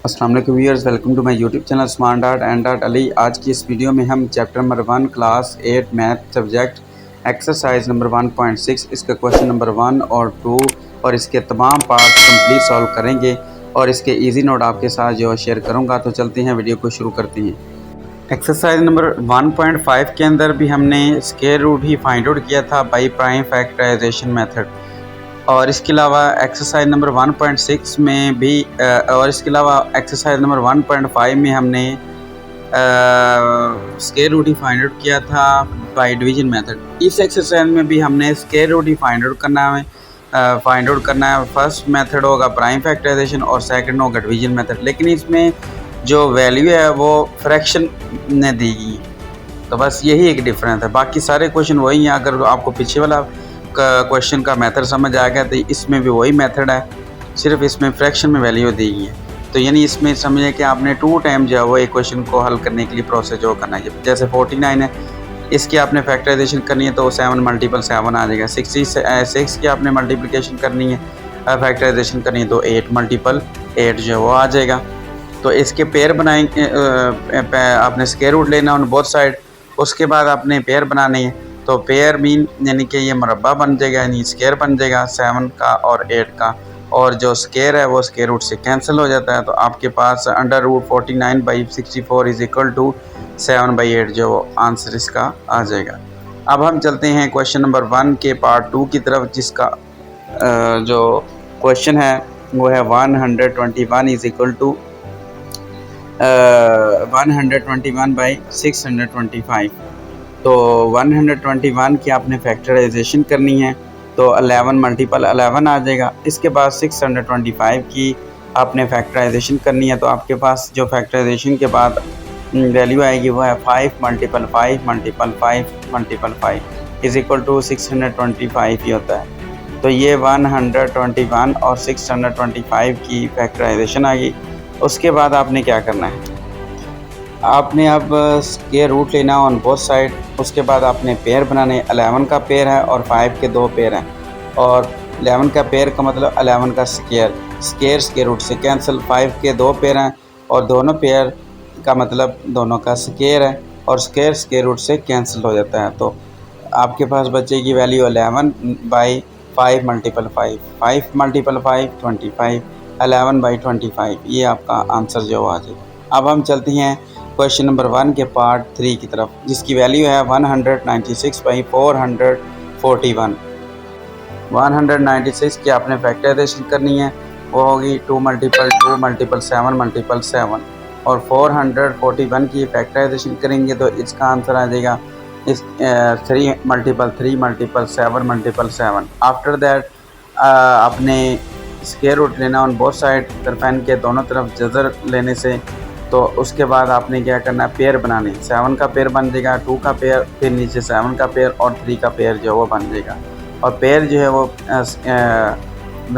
अस्सलाम वालेकुम viewers, welcome to my YouTube channel smart art and art Ali. आज की इस वीडियो में हम chapter number 1 class 8 math subject exercise number 1.6 इसका क्वेश्चन नंबर 1 और 2 और इसके तमाम पार्ट्स कंप्लीट सॉल्व करेंगे और इसके इजी नोट आपके साथ जो शेयर करूंगा। तो चलते हैं, वीडियो को शुरू करते हैं। एक्सरसाइज नंबर 1.5 के अंदर भी हमने स्क्वायर रूट ही फाइंड आउट किया था बाई प्राइम फैक्टराइजेशन मेथड, और इसके अलावा एक्सरसाइज नंबर 1.6 में भी और इसके अलावा एक्सरसाइज नंबर 1.5 में हमने स्क्वायर रूट ही फाइंड आउट किया था बाय डिवीजन मेथड। इस एक्सरसाइज में भी हमने स्क्वायर रूट ही फाइंड आउट करना है। फर्स्ट मेथड होगा प्राइम फैक्टराइजेशन और सेकंड होगा डिवीजन मेथड, लेकिन इसमें जो वैल्यू है वो फ्रैक्शन ने दी गई, तो बस यही एक डिफरेंस है। बाकी सारे क्वेश्चन वही हैं। अगर आपको पीछे वाला क्वेश्चन का मेथड समझ आ गया तो इसमें भी वही मेथड है, सिर्फ इसमें फ्रैक्शन में वैल्यू दी गई है। तो यानी इसमें समझिए कि आपने 2 टाइम जो है वो एक क्वेश्चन को हल करने के लिए प्रोसेस जो करना है। जैसे 49 है, इसकी आपने फैक्टराइजेशन करनी है तो 7 मल्टीपल 7 आ जाएगा। 66 की आपने मल्टीप्लिकेशन करनी है, फैक्टराइजेशन करनी है तो 8 मल्टीपल 8 जो है वो आ जाएगा। तो इसके पेयर बनाएंगे, आपने स्क्वायर रूट लेना ऑन बोथ साइड, उसके बाद आपने पेयर बनाने हैं। तो पेयर मीन यानी कि ये मुरब्बा बन जाएगा, यानी स्क्वायर बन जाएगा 7 का और 8 का, और जो स्क्वायर है वो स्क्वायर रूट से कैंसिल हो जाता है। तो आपके पास under root 49/64 is equal to 7/8 जो आंसर इसका आ जाएगा। अब हम चलते हैं क्वेश्चन नंबर 1 के पार्ट 2 की तरफ, जिसका जो क्वेश्चन है वो है 121 इज इक्वल टू 121/625। तो 121 की आपने फैक्टराइजेशन करनी है तो 11 मल्टीपल 11 आ जाएगा। इसके बाद 625 की आपने फैक्टराइजेशन करनी है, तो आपके पास जो फैक्टराइजेशन के बाद वैल्यू आएगी वो है 5 multiple 5 multiple 5 multiple 5 is equal to 625 ही होता है। तो ये 121 और 625 की फैक्टराइजेशन आ गई। उसके बाद आपने क्या करना है, आपने अब स्क्वायर रूट लेना ऑन बोथ साइड। उसके बाद आपने पेयर बनाने, 11 का पेयर है और 5 के 2 पेयर हैं, और 11 का पेयर का मतलब 11 का स्क्वायर रूट से कैंसिल, 5 के 2 पेयर हैं और दोनों पेयर का मतलब दोनों का स्क्वायर है, और स्क्वायर रूट से कैंसिल हो जाता है। तो आपके पास बचेगी वैल्यू 11/5 मल्टीपल 5 5 मल्टीपल 5 25 11/25, ये आपका आंसर जो आ जाएगा। अब हम चलते हैं क्वेश्चन नंबर 1 के पार्ट 3 की तरफ, जिसकी वैल्यू है 196/441। 196 की आपने फैक्टराइजेशन करनी है, वो होगी 2 मल्टीपल 2 मल्टीपल 7 मल्टीपल 7, और 441 की फैक्टराइजेशन करेंगे तो इसका आंसर आ जाएगा 3 multiple 3 multiple 7 multiple 7। After that आपने स्क्वायर रूट लेना ऑन बोथ साइड, तरफैन के दोनों तरफ जज़र लेने से। तो उसके बाद आपने क्या करना है, पेयर बनाने, 7 का पेयर बन जाएगा, 2 का पेयर, फिर नीचे 7 का पेयर और 3 का पेयर जो है वो बन जाएगा। और पेयर जो है वो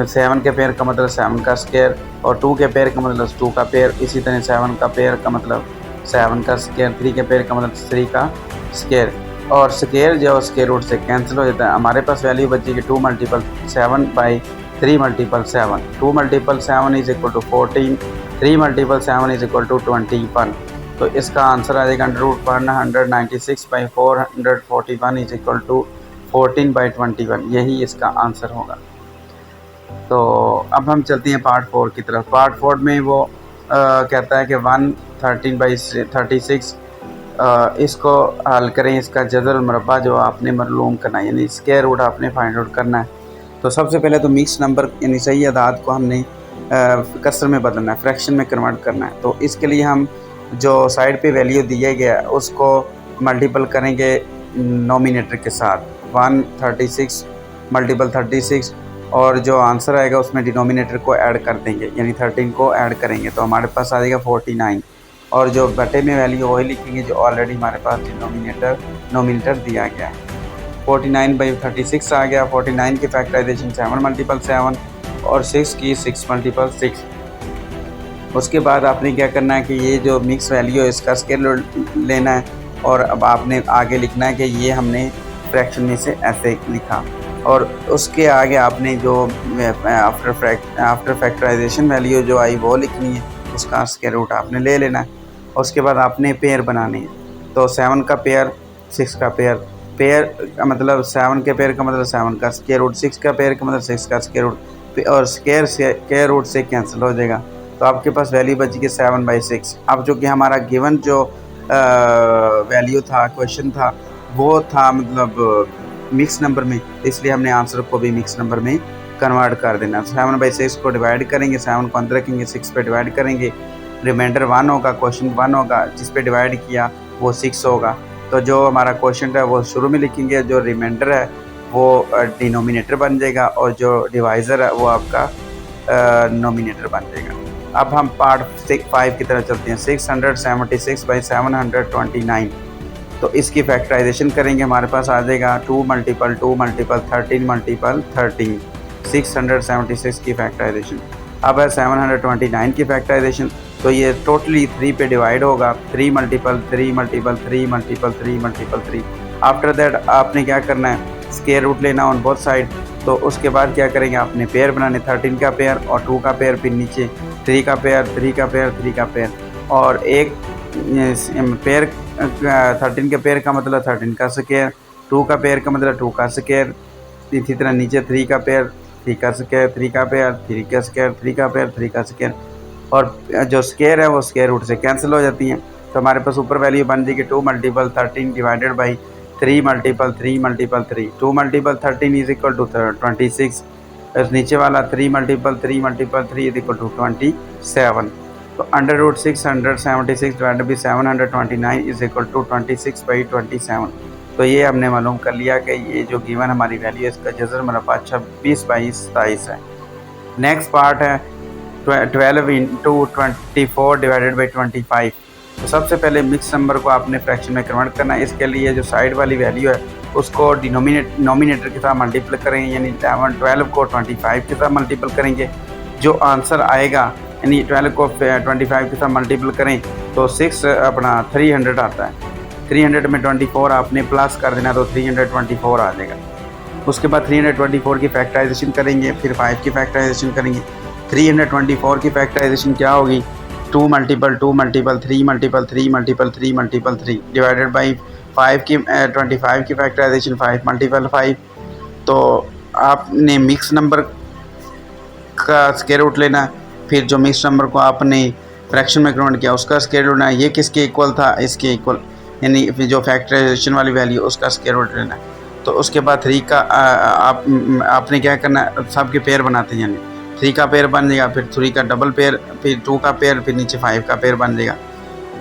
7 के पेयर का मतलब 7 का स्क्वायर, और 2 के पेयर का मतलब 2 का पेयर, इसी तरह 7 का पेयर का मतलब 7 का स्क्वायर, 3 के पेयर का मतलब 3 का स्क्वायर, और स्क्वायर जो है स्क्वायर रूट से कैंसिल हो जाता है। हमारे पास वैल्यू बचेगी 2 multiple 7/3 multiple 7, 2 multiple 7 is equal to 14, 3 multiple 7 is equal to 21। तो इसका आंसर आ जाएगा √196/441 इज इक्वल टू 14/21, यही इसका आंसर होगा। तो अब हम चलते हैं पार्ट 4 की तरफ। पार्ट 4 में वो कहता है कि 113/36 इसको हल करें, इसका जज़र मुरब्बा जो आपने मालूम करना है, यानी स्क्वायर रूट आपने फाइंड आउट करना है। तो सबसे पहले तो मिक्स नंबर यानी सही अदाद को हमने कसर में बदलना है, फ्रैक्शन में कन्वर्ट करना है। तो इसके लिए हम जो साइड पे वैल्यू दिया गया है उसको मल्टीपल करेंगे नोमिनेटर के साथ, 136 मल्टीपल 36, और जो आंसर आएगा उसमें डिनोमिनेटर को ऐड कर देंगे, यानी 13 को ऐड करेंगे तो हमारे पास आ जाएगा 49, और जो बटे में वैल्यू वही लिखेंगे जो ऑलरेडी हमारे पास डिनोमिनेटर दिया गया है। 49/36 आ गया। 49 की फैक्टराइजेशन 7 मल्टीपल 7 और 6 की 6 मल्टीपल 6। उसके बाद आपने क्या करना है कि ये जो मिक्स वैल्यू है इसका स्क्वायर लेना है, और अब आपने आगे लिखना है कि ये हमने फ्रैक्शन में से ऐसे लिखा, और उसके आगे आपने जो आफ्टर फैक्टराइजेशन वैल्यू जो आई वो लिखनी है, उसका स्क्वायर रूट आपने ले लेना है। उसके बाद आपने पेयर बनानी है। तो 7 का पेयर, 6 का पेयर, पेयर का मतलब 7 के पेयर का मतलब 7 का स्क्वायर रूट, 6 का पेयर का मतलब 6 का स्क्वायर रूट, और स्क्वायर रूट से कैंसिल हो जाएगा। तो आपके पास वैल्यू बचेगी 7/6। अब जो कि हमारा गिवन जो वैल्यू था, क्वेश्चन था, वो था मतलब मिक्स नंबर में, इसलिए हमने आंसर को भी मिक्स नंबर में कन्वर्ट कर देना। 7/6 को डिवाइड करेंगे, 7 को अंदर रखेंगे, 6 पे डिवाइड करेंगे, रिमाइंडर 1 होगा, क्वेश्चन 1 होगा, जिस पे डिवाइड किया वो 6 होगा। तो जो हमारा क्वेश्चन है वो शुरू में लिखेंगे, जो रिमाइंडर है वो डिनोमिनेटर बन जाएगा, और जो डिवाइज़र है वो आपका नोमिनेटर बन जाएगा। अब हम पार्ट 5 की तरफ चलते हैं। 676/729, तो इसकी फैक्टराइजेशन करेंगे, हमारे पास आ जाएगा 2 × 2 × 13 × 13, 676 की फैक्टराइजेशन। अब है 729 की फैक्टराइजेशन, तो ये टोटली 3 पे डिवाइड होगा, 3 × 3 × 3 × 3 × 3। आफ्टर दैट आपने क्या करना है, स्क्वायर रूट लेना ऑन बोथ साइड। तो उसके बाद क्या करेंगे, आपने पेयर बनाने, 13 का पेयर और 2 का पेयर, फिर नीचे 3 का पेयर, 3 का पेयर, 3 का पेयर, और एक पेयर 13 के पेयर का मतलब 13 का स्क्वायर, 2 का पेयर का मतलब 2 का स्क्वायर, इसी तरह नीचे 3 का पेयर, 3 का स्क्वायर, 3 का पेयर, 3 का स्क्वायर, 3 का पेयर, 3 का स्क्वायर, और जो स्क्वायर है वो स्क्वायर रूट से कैंसिल हो जाती हैं। तो हमारे पास ऊपर वैल्यू बन जाएगी 2 × 13 divided by 3 × 3 × 3। 2 × 13 is equal to 26, नीचे वाला 3 × 3 × 3 इज इक्वल टू 27। तो √ 676 divided by 729 is equal to 26/27। तो ये हमने मालूम कर लिया कि ये जो गिवन हमारी वैल्यू है, इसका जज़र मरबा 26/27 है। नेक्स्ट पार्ट है 12 × 24 डिवाइडेड बाई 25। तो सबसे पहले मिक्स नंबर को आपने फ्रैक्शन में कन्वर्ट करना है। इसके लिए जो साइड वाली वैल्यू है उसको नोमिनेटर के साथ मल्टीपल करेंगे, यानी 12 को 25 के साथ मल्टीपल करेंगे। जो आंसर आएगा, यानी 12 को 25 के साथ मल्टीपल करें तो 6 अपना 300 आता है। 300 में 24 आपने प्लस कर देना, तो 324 आ जाएगा। उसके बाद 324 की फैक्टराइजेशन करेंगे, फिर 5 की फैक्टराइजेशन करेंगे। 324 की फैक्टराइजेशन क्या होगी, 2 × 2 × 3 × 3 × 3 × 3 डिवाइडेड बाई 5 की 25 की फैक्टराइजेशन 5 × 5। तो आपने मिक्स नंबर का स्क्वायर रूट लेना, फिर जो मिक्स नंबर को आपने फ्रैक्शन में कन्वर्ट किया उसका स्क्वायर रूट लेना, ये किसके इक्वल था, इसके इक्वल, यानी जो फैक्टराइजेशन वाली वैल्यू उसका स्क्वायर रूट लेना। तो उसके बाद 3 का आपने क्या करना, सबके पेयर बनाते हैं, यानी 3 का पेयर बन जाएगा, फिर 3 का डबल पेयर, फिर 2 का पेयर, फिर नीचे 5 का पेयर बन जाएगा।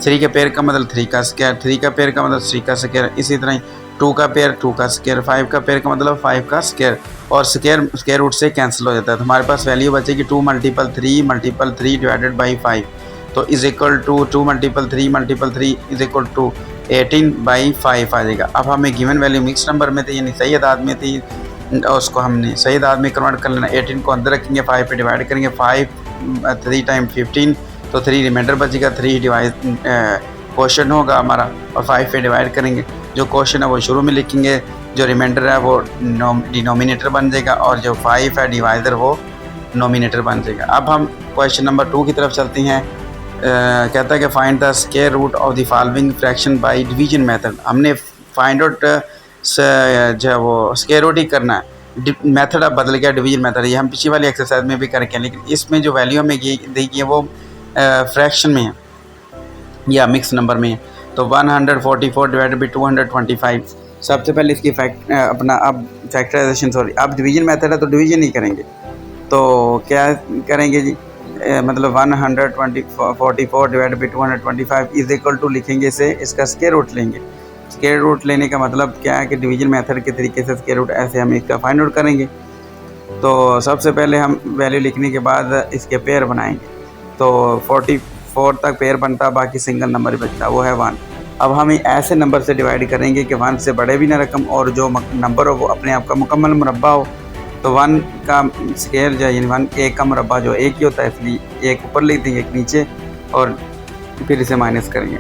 3 के पेयर का मतलब 3 का स्क्वायर, 3 का पेयर का मतलब 3 का स्क्वायर, इसी तरह 2 का पेयर 2 का स्क्वायर, 5 का पेयर का मतलब 5 का स्क्वायर, और स्क्वायर रूट से कैंसिल हो जाता है। तो हमारे पास वैल्यू बचेगी 2 × 3 × 3 डिवाइडेड बाई 5, तो is equal to 2 × 3 × 3 is equal to 18/5 आ जाएगा। अब हमें गिवन वैल्यू मिक्स नंबर में थी, यानी सही आदाद में थी, उसको हमने सही आदाद में कन्वर्ट कर लेना। 18 को अंदर रखेंगे, 5 पे डिवाइड करेंगे, 5 3 × 15, तो 3 रिमाइंडर बचेगा, 3 डिवाइड क्वेश्चन होगा हमारा, और 5 पे डिवाइड करेंगे। जो क्वेश्चन है वो शुरू में लिखेंगे, जो रिमाइंडर है वो डिनोमिनेटर बन जाएगा, और जो 5 है डिवाइडर वो नोमिनेटर बन जाएगा। अब हम क्वेश्चन नंबर 2 की तरफ चलते हैं। कहता है कि find the square root of the following fraction by division method. हमने फाइंड आउट जो है वो स्क्वायर रूट ही करना है, मेथड अब बदल गया, डिवीजन मेथड। ये हम पिछली वाली एक्सरसाइज में भी करके, लेकिन इसमें जो वैल्यू हमें दी गई है वो फ्रैक्शन में है या मिक्स नंबर में है। तो 144 डिवाइडेड बाई 225। सबसे पहले इसकी अपना अब फैक्टराइजेशन, सॉरी, अब डिवीजन मेथड है तो डिवीजन ही करेंगे। तो क्या करेंगे जी, मतलब 144 divide by 225 is equal to लिखेंगे इसे, इसका स्क्वायर रूट लेंगे। स्क्वायर रूट लेने का मतलब क्या है कि डिवीजन मेथड के तरीके से स्क्वायर रूट ऐसे हम इसका फाइंड आउट करेंगे। तो सबसे पहले हम वैल्यू लिखने के बाद इसके पेयर बनाएंगे। तो 44 तक पेयर बनता, बाकी सिंगल नंबर ही बचता, वो है 1। अब हम ऐसे नंबर से डिवाइड करेंगे कि 1 से बड़े भी ना रकम, और जो नंबर हो वो अपने आप का मुकम्मल मुरब्बा हो। तो 1 का स्क्वायर जो यानी 1 1 का मुरब्बा जो एक ही होता है, इसलिए एक ऊपर लिख देंगे, एक नीचे, और फिर इसे माइनस करेंगे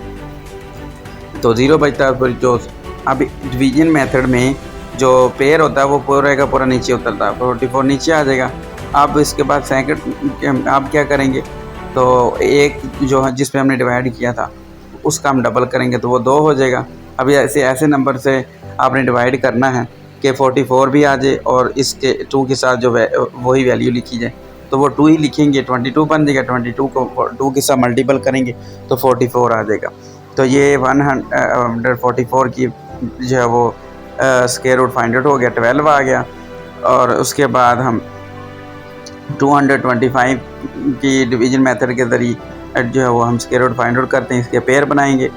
तो 0 बचता है। फिर जो अब डिवीजन मेथड में जो पेयर होता है वो पूरा का पूरा नीचे उतरता है, 44 नीचे आ जाएगा। अब इसके बाद सेकंड आप क्या करेंगे, तो एक जो है जिस पे हमने डिवाइड किया था उसका हम डबल करेंगे तो वो 2 हो जाएगा। अभी ऐसे नंबर से आपने डिवाइड करना है कि 44 भी आ जाए और इसके 2 के साथ जो वही वैल्यू लिखी जाए, तो वो 2 ही लिखेंगे, 22 बन जाएगा। 22 को 2 के साथ मल्टीपल करेंगे तो 44 आ जाएगा। तो ये 144 की जो है वो स्क्वायर रूट फाइंड आउट हो गया, 12 आ गया। और उसके बाद हम 225 की डिवीजन मेथड के ज़रिए जो है वो हम स्क्वायर रूट फाइंड आउट करते हैं, इसके पेयर बनाएंगे।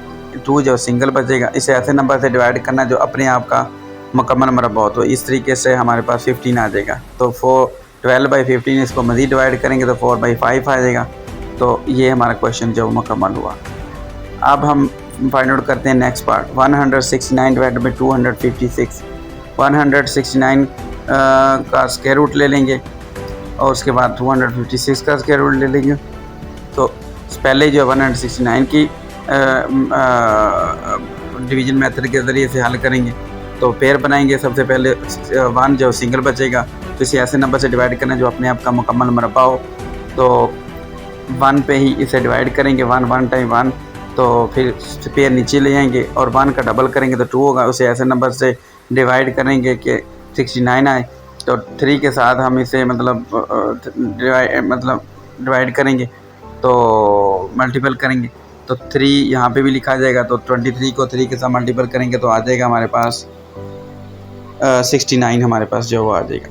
2 जो सिंगल बचेगा, इसे ऐसे नंबर से डिवाइड करना जो अपने आप का मुकम्मल मरबा हो, तो इस तरीके से हमारे पास 15 आ जाएगा। तो 12/15 इसको मज़ीद डिवाइड करेंगे तो 4/5 आ जाएगा। तो ये हमारा क्वेश्चन जो मुकम्मल हुआ। अब हम फाइंड आउट करते हैं नेक्स्ट पार्ट। 169 divided by 256। 169 का स्क्वायर रूट ले लेंगे और उसके बाद 256 का स्क्वायर रूट ले लेंगे। तो पहले जो 169 की डिवीजन मेथड के ज़रिए से हल करेंगे तो पेयर बनाएंगे। सबसे पहले 1 जो सिंगल बचेगा तो इसे ऐसे नंबर से डिवाइड करना जो अपने आप का मुकम्मल मरबा हो, तो 1 पे ही इसे डिवाइड करेंगे। 1 टाइम 1, तो फिर पेयर नीचे ले आएंगे और 1 का डबल करेंगे तो 2 होगा। उसे ऐसे नंबर से डिवाइड करेंगे कि 69 आए। तो 3 के साथ हम इसे डिवाइड करेंगे तो मल्टीपल करेंगे तो 3 यहाँ पे भी लिखा जाएगा। तो 23 को 3 के साथ मल्टीपल करेंगे तो आ जाएगा हमारे पास 69 हमारे पास जो वो आ जाएगा।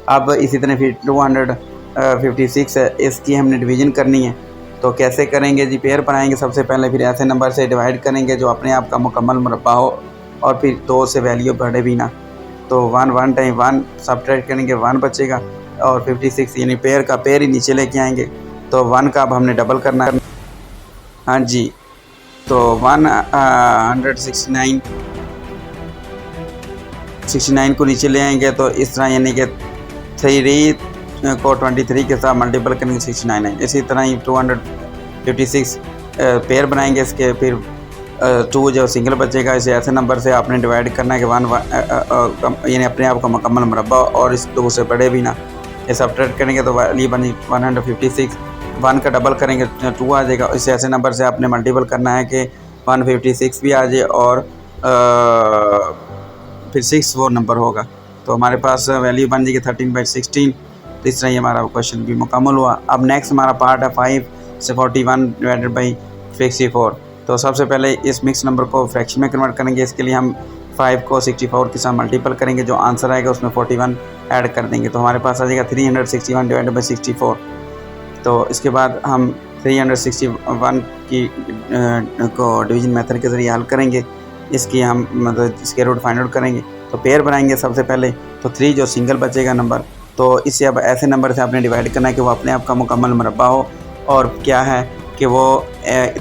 अब इसी तरह फिर 256 है, इसकी हमने डिवीज़न करनी है। तो कैसे करेंगे जी? पेयर बनाएंगे सबसे पहले, फिर ऐसे नंबर से डिवाइड करेंगे जो अपने आप का मुकम्मल मुरब्बा हो और फिर 2 से वैल्यू बढ़े भी ना। तो 1 टाइम 1 सब्ट्रैक्ट करेंगे, 1 बचेगा और 56 यानी पेयर का पेयर ही नीचे लेके आएंगे। तो 1 का अब हमने डबल करना है। हाँ जी, तो 169 को नीचे ले आएंगे तो इस तरह यानी कि 3 को 23 के साथ मल्टीपल करेंगे 69 है। इसी तरह ही 256 पेयर बनाएंगे इसके, फिर 2 जो सिंगल बचेगा इसे ऐसे नंबर से आपने डिवाइड करना है कि 1 यानी अपने आप का मुकम्मल मुरब्बा और इस 2 से बड़े भी ना। ये सब्ट्रैक्ट करेंगे तो वैल्यू बनी 156। 1 का डबल करेंगे 2 आ जाएगा। इसे ऐसे नंबर से आपने मल्टीपल करना है कि 156 भी आ जाए और फिर 6 वो नंबर होगा। तो हमारे पास वैल्यू बन जाएगी 13/16। तो इस तरह ही हमारा क्वेश्चन भी मुकम्मल हुआ। अब नेक्स्ट हमारा पार्ट है 5 से 41 डिवाइडेड बाई 64। तो सबसे पहले इस मिक्स नंबर को फ्रैक्शन में कन्वर्ट करेंगे। इसके लिए हम 5 को 64 के साथ मल्टीपल करेंगे, जो आंसर आएगा उसमें 41 ऐड कर देंगे तो हमारे पास आ जाएगा 361 डिवाइडेड बाई 64। तो इसके बाद हम 361 की को डिवीजन मेथड के ज़रिए हल करेंगे। इसकी हम मतलब स्क्वायर रूट फाइंड आउट करेंगे। तो पेयर बनाएंगे सबसे पहले, तो 3 जो सिंगल बचेगा नंबर, तो इसे अब ऐसे नंबर से आपने डिवाइड करना है कि वो अपने आप का मुकम्मल मुरब्बा हो और क्या है कि वो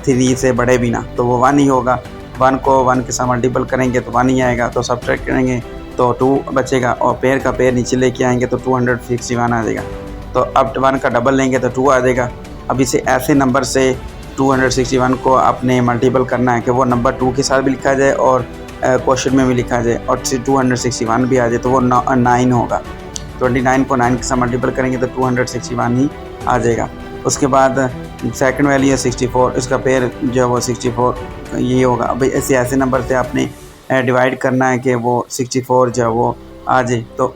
3 से बड़े भी ना, तो वो 1 ही होगा। 1 को 1 के साथ मल्टीपल करेंगे तो 1 ही आएगा। तो सब्ट्रैक्ट करेंगे तो 2 बचेगा और पेयर का पेयर नीचे लेके आएंगे तो 261 आ जाएगा। तो अब 1 का डबल लेंगे तो 2 आ जाएगा। अब इसे ऐसे नंबर से 261 को आपने मल्टीपल करना है कि वो नंबर 2 के साथ भी लिखा जाए और क्वेश्चन में भी लिखा जाए और 261 भी आ जाए तो वो 9 होगा। 29 को 9 के साथ मल्टीपल करेंगे तो 261 ही आ जाएगा। उसके बाद सेकंड वैल्यू है 64, इसका पेयर जो है वो 64 ये होगा। अब ऐसे नंबर से आपने डिवाइड करना है कि वो 64 जो है वो आ जाए तो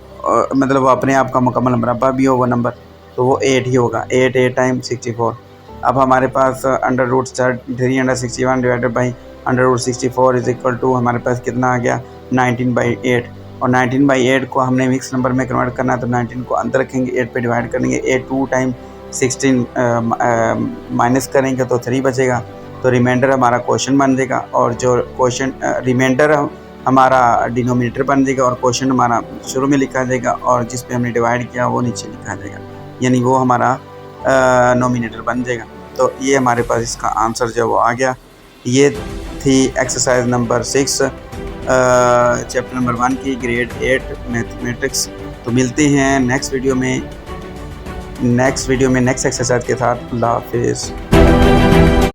मतलब वो अपने आप का मुकम्मल मुरब्बा भी हो वो नंबर, तो वो 8 ही होगा। 8 टाइम 64। अब हमारे पास under root 361 divided by under root 64 is equal to हमारे पास कितना आ गया 19/8। और 19/8 को हमने मिक्स नंबर में कन्वर्ट करना है तो 19 को अंदर रखेंगे, 8 पे डिवाइड करेंगे। 8 2 टाइम 16 माइनस करेंगे तो 3 बचेगा। तो रिमाइंडर हमारा क्वेश्चन बन जाएगा और जो क्वेश्चन रिमाइंडर हमारा डिनोमिनेटर बन जाएगा और क्वेश्चन हमारा शुरू में लिखा जाएगा और जिस पे हमने डिवाइड किया वो नीचे लिखा जाएगा, यानी वो हमारा नोमिनेटर बन जाएगा। तो ये हमारे पास इसका आंसर जो वो आ गया। ये थी एक्सरसाइज नंबर 6 चैप्टर नंबर 1 की ग्रेड 8 मैथमेटिक्स। तो मिलते हैं नेक्स्ट वीडियो में नेक्स्ट एक्सरसाइज के साथ। अल्लाह हाफिज़।